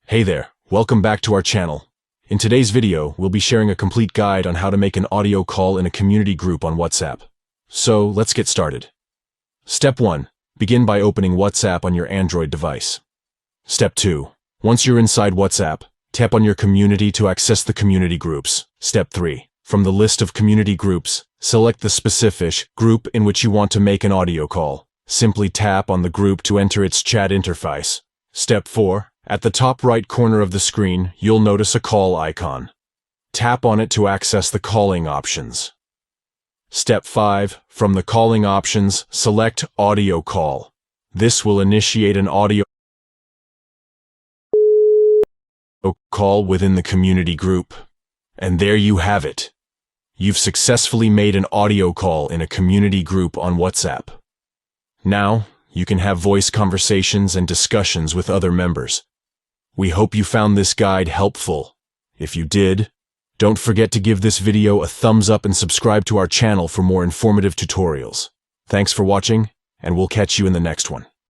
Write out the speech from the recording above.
Hey there, welcome back to our channel. In today's video, we'll be sharing a complete guide on how to make an audio call in a community group on WhatsApp. So, let's get started. Step 1. Begin by opening WhatsApp on your Android device. Step 2. Once you're inside WhatsApp, tap on your community to access the community groups. Step 3. From the list of community groups, select the specific group in which you want to make an audio call. Simply tap on the group to enter its chat interface. Step 4. At the top right corner of the screen, you'll notice a call icon. Tap on it to access the calling options. Step 5. From the calling options, select Audio Call. This will initiate an audio call within the community group. And there you have it. You've successfully made an audio call in a community group on WhatsApp. Now, you can have voice conversations and discussions with other members. We hope you found this guide helpful. If you did, don't forget to give this video a thumbs up and subscribe to our channel for more informative tutorials. Thanks for watching, and we'll catch you in the next one.